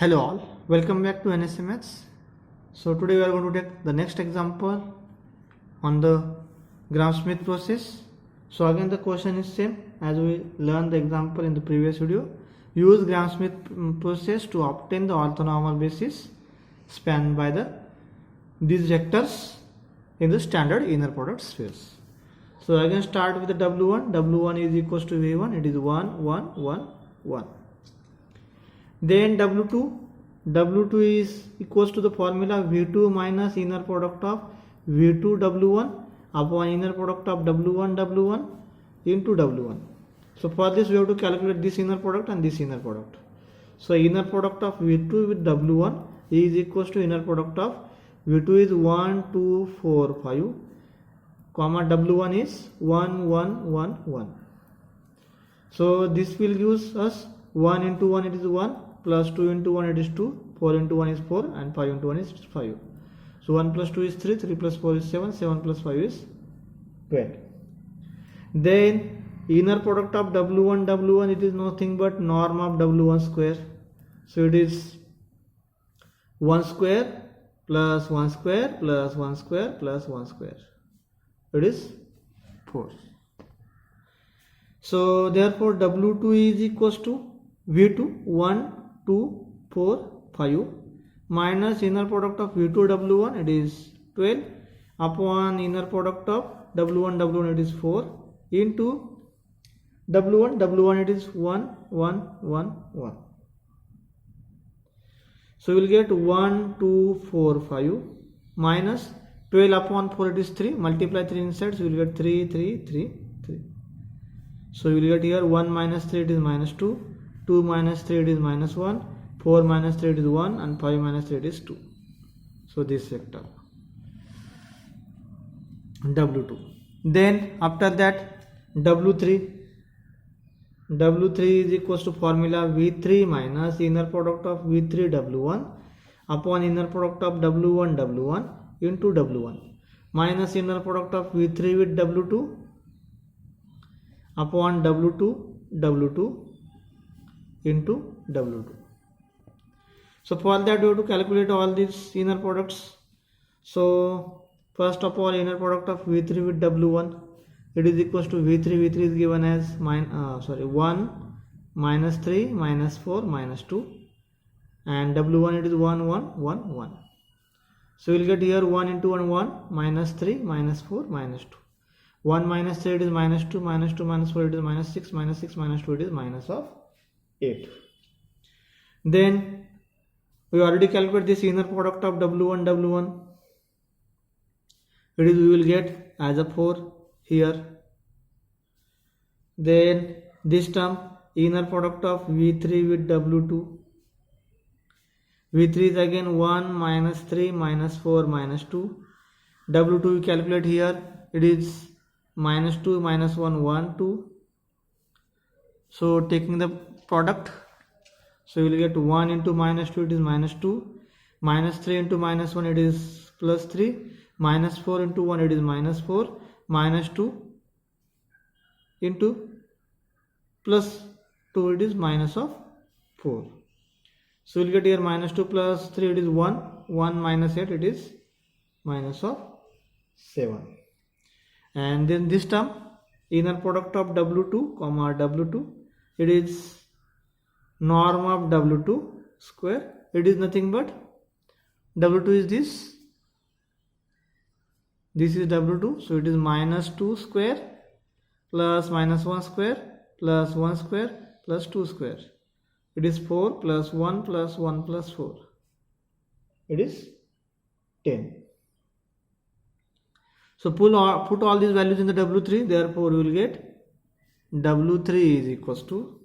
Hello all, welcome back to NSMX. So today we are going to take the next example on the Gram-Schmidt process. So again the question is same as we learned the example in the previous video. Use Gram-Schmidt process to obtain the orthonormal basis spanned by these vectors in the standard inner product spheres. So again start with the W1. W1 is equals to V1. It is 1, 1, 1, 1. Then W2 is equals to the formula V2 minus inner product of V2 W1 upon inner product of W1 W1 into W1. So for this we have to calculate this inner product and this inner product. So inner product of V2 with W1 is equals to inner product of V2 is 1, 2, 4, 5, comma W1 is 1, 1, 1, 1. So this will give us 1 into 1 it is 1, plus 2 into 1 it is 2, 4 into 1 is 4 and 5 into 1 is 5. So 1 plus 2 is 3, 3 plus 4 is 7, 7 plus 5 is 12. Then inner product of W1, W1 it is nothing but norm of W1 square. So it is 1 square plus 1 square plus 1 square plus 1 square. It is 4. So therefore W2 is equals to V2 1, 2, 4, 5 minus inner product of V2 W1 it is 12 upon inner product of W1 W1 it is 4 into W1 it is 1, 1, 1, 1. So we will get 1, 2, 4, 5 minus 12 upon 4 it is 3, multiply 3 inside, so we will get 3, 3, 3, 3. So we will get here 1 minus 3 it is minus 2, 2 minus 3 it is minus 1, 4 minus 3 it is 1 and 5 minus 3 it is 2. So this vector W2. Then after that W3 is equals to formula V3 minus inner product of V3 W1 upon inner product of W1 W1 into W1 minus inner product of V3 with W2 upon W2 W2 into W2. So for that we have to calculate all these inner products. So first of all inner product of V3 with W1 it is equals to V3 is given as 1 minus 3 minus 4 minus 2 and W1 it is 1, 1, 1, 1. So we will get here 1 into 1 1 minus 3 minus 4 minus 2. 1 minus 3 it is minus 2 minus 2 minus 4 it is minus 6 minus 6 minus 2 it is minus of 8. Then we already calculated this inner product of W1 W1. It is we will get as a 4 here. Then this term inner product of V3 with W2. V3 is again 1 minus 3 minus 4 minus 2. W2 we calculate here. It is minus 2 minus 1 1 2. So taking the product, so we will get 1 into minus 2 it is minus 2, minus 3 into minus 1 it is plus 3, minus 4 into 1 it is minus 4, minus 2 into plus 2 it is minus of 4. So we will get here minus 2 plus 3 it is 1, 1 minus 8 it is minus of 7. And then this term inner product of W2 comma W2 it is norm of W2 square. It is nothing but W2 is this is W2, so it is minus 2 square plus minus 1 square plus 1 square plus 2 square. It is 4 plus 1 plus 1 plus 4. It is 10. So put all these values in the W3, therefore we will get W3 is equals to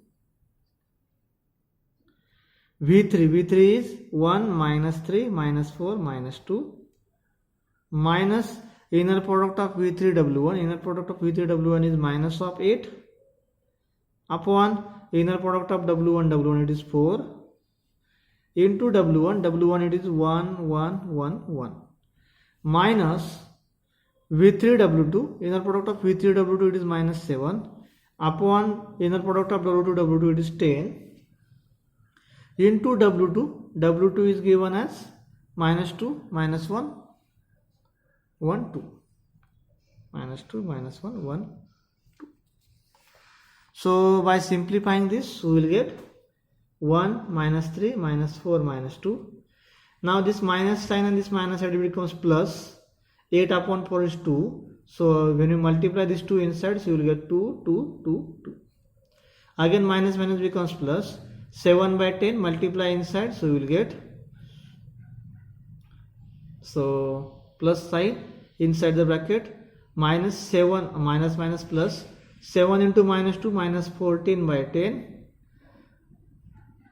V3 is 1 minus 3 minus 4 minus 2 minus inner product of V3 W1. Inner product of V3 W1 is minus of 8 upon inner product of W1 W1 it is 4 into W1 it is 1 1 1 1 minus V3 W2. Inner product of V3 W2 it is minus 7 upon inner product of W2 it is 10 into W2. W2 is given as minus 2, minus 1, 1, 2. Minus 2, minus 1, 1, 2. So by simplifying this, we will get 1, minus 3, minus 4, minus 2. Now this minus sign and this minus side becomes plus. 8 upon 4 is 2. So when you multiply these two insides, you will get 2, 2, 2, 2. Again minus minus becomes plus. 7 by 10 multiply inside, so you will get, so plus sign inside the bracket, minus 7, minus minus plus, 7 into minus 2, minus 14 by 10.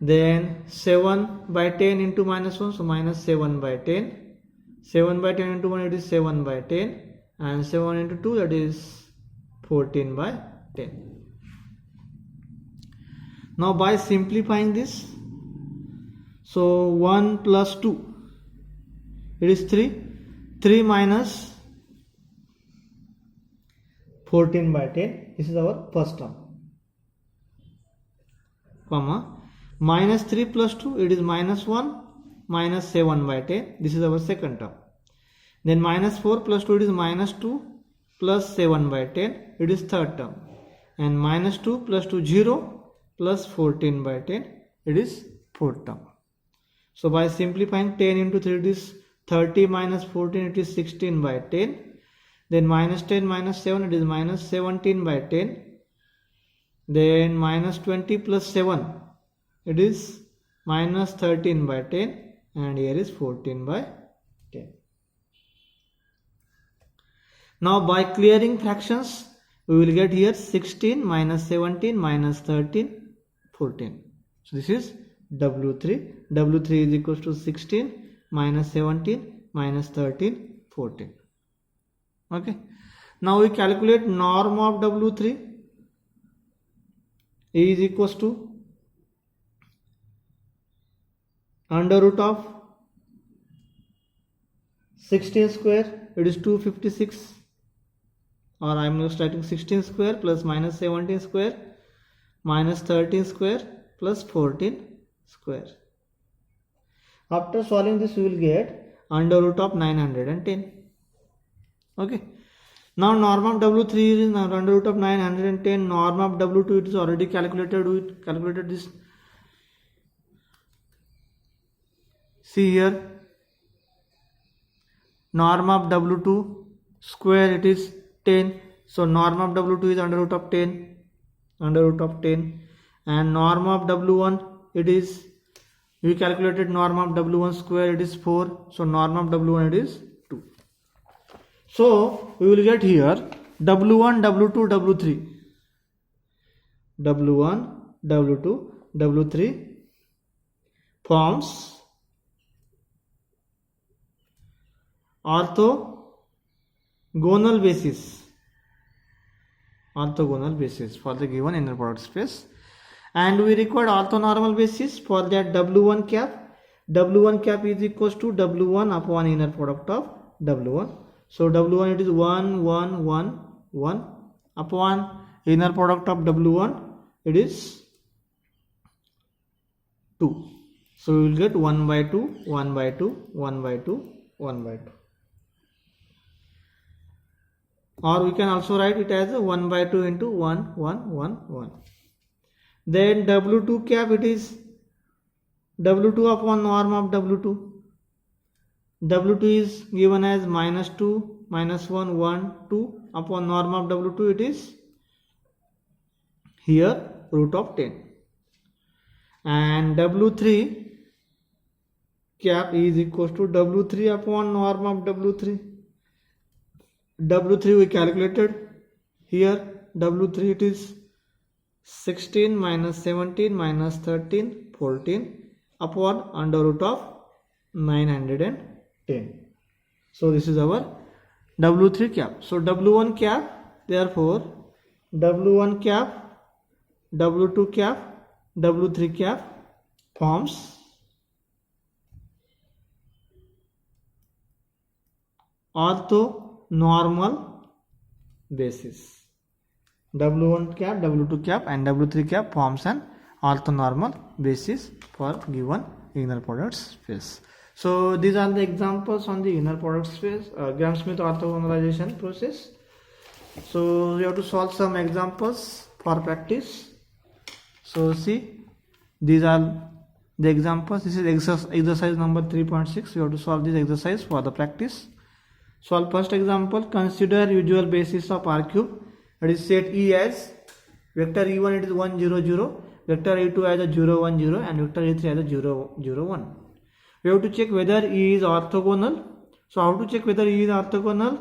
Then 7 by 10 into minus 1, so minus 7 by 10. 7 by 10 into 1, it is 7 by 10. And 7 into 2, that is 14 by 10. Now by simplifying this, so 1 plus 2, it is 3. 3 minus 14 by 10, this is our first term. Comma, minus 3 plus 2, it is minus 1, minus 7 by 10, this is our second term. Then minus 4 plus 2, it is minus 2 plus 7 by 10, it is third term. And minus 2 plus 2, 0 plus 14 by 10, it is fourth term. So by simplifying, 10 into 3, it is 30 minus 14, it is 16 by 10. Then minus 10 minus 7, it is minus 17 by 10. Then minus 20 plus 7, it is minus 13 by 10. And here is 14 by 10. Now by clearing fractions, we will get here 16 minus 17 minus 13, 14. So this is W3. W3 is equals to 16 minus 17 minus 13, 14. Okay. Now we calculate norm of W3 is equals to under root of 16 square, it is 256. Or I am just writing 16 square plus minus 17 square minus 13 square plus 14 square. After solving this, we will get under root of 910. Okay. Now norm of W3 is under root of 910. Norm of W2 it is already calculated. We calculated this. See here. Norm of W2 square, it is 10. So norm of W2 is under root of 10. Under root of 10. And norm of W1, it is, we calculated norm of W1 square, it is 4. So norm of W1, it is 2. So we will get here W1, W2, W3. W1, W2, W3 forms orthogonal basis. Orthogonal basis for the given inner product space. And we require orthonormal basis. For that, W1 cap. W1 cap is equals to W1 upon inner product of W1. So W1 it is 1, 1, 1, 1 upon inner product of W1 it is 2. So we will get 1 by 2, 1 by 2, 1 by 2, 1 by 2. Or we can also write it as 1 by 2 into 1, 1, 1, 1. Then W2 cap, it is W2 upon norm of W2. W2 is given as minus 2, minus 1, 1, 2 upon norm of W2, it is here root of 10. And W3 cap is equals to W3 upon norm of W3. W3 we calculated. Here W3 it is 16 minus 17 minus 13, 14 upon under root of 910. So this is our W3 cap. So W1 cap, therefore W1 cap, W2 cap, W3 cap forms orthonormal basis. W1 cap, W2 cap and W3 cap forms an orthonormal basis for given inner product space. So these are the examples on the inner product space, Gram-Schmidt orthogonalization process. So we have to solve some examples for practice. So see, these are the examples. This is exercise number 3.6. We have to solve this exercise for the practice. Solve first example. Consider usual basis of R cube. That is set E as vector E1 it is 1 0 0, vector E2 as a 0 1 0, and vector E3 as a 0 0 1. We have to check whether E is orthogonal. So how to check whether E is orthogonal?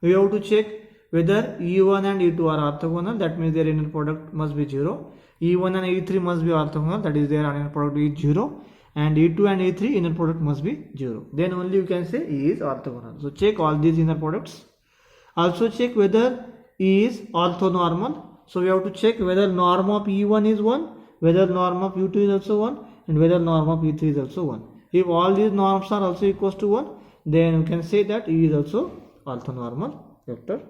We have to check whether E1 and E2 are orthogonal. That means their inner product must be 0. E1 and E3 must be orthogonal. That is their inner product is 0. And E2 and E3 inner product must be 0. Then only you can say E is orthogonal. So check all these inner products. Also check whether E is orthonormal. So we have to check whether norm of E1 is 1, whether norm of E2 is also 1, and whether norm of E3 is also 1. If all these norms are also equals to 1, then you can say that E is also orthonormal vector.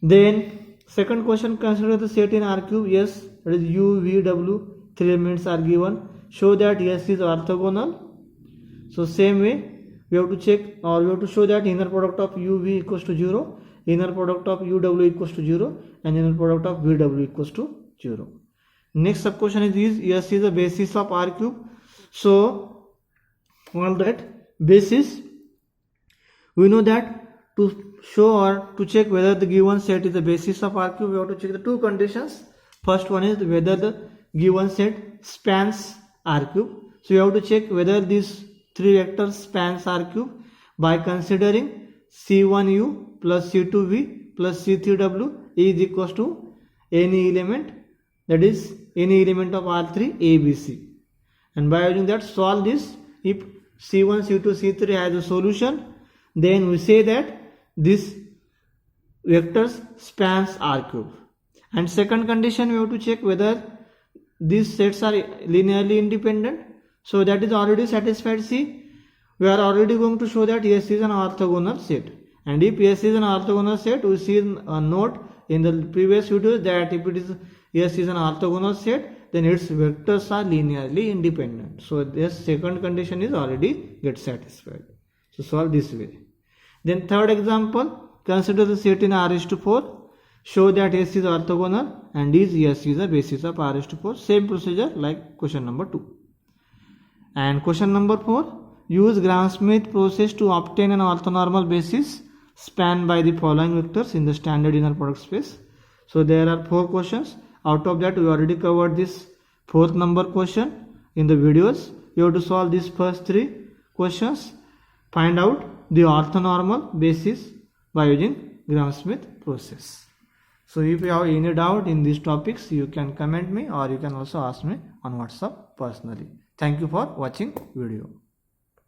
Then second question, consider the set in R cube. Yes, that is U, V, W, 3 elements are given. Show that S is orthogonal. So same way we have to check, or we have to show that inner product of UV equals to 0, inner product of UW equals to 0, and inner product of VW equals to 0. Next sub question is S is the basis of R cube. So all that basis, we know that to show or to check whether the given set is the basis of R cube, we have to check the two conditions. First one is whether the given set spans R cube. So you have to check whether these three vectors spans R cube by considering C1U plus C2V plus C3W is equals to any element, that is any element of R3 ABC. And by using that, solve this. If C1, C2, C3 has a solution, then we say that this vectors spans R cube. And second condition, we have to check whether these sets are linearly independent. So that is already satisfied. See, we are already going to show that S is an orthogonal set. And if S is an orthogonal set, we see a note in the previous video that if it is S is an orthogonal set, then its vectors are linearly independent. So this second condition is already get satisfied. So solve this way. Then third example, consider the set in R⁴. Show that S is orthogonal and S is the basis of R⁴. Same procedure like question number 2. And question number 4, use Gram-Schmidt process to obtain an orthonormal basis spanned by the following vectors in the standard inner product space. So there are 4 questions. Out of that, we already covered this 4th number question in the videos. You have to solve these first 3 questions. Find out the orthonormal basis by using Gram-Schmidt process. So if you have any doubt in these topics, you can comment me, or you can also ask me on WhatsApp personally. Thank you for watching video.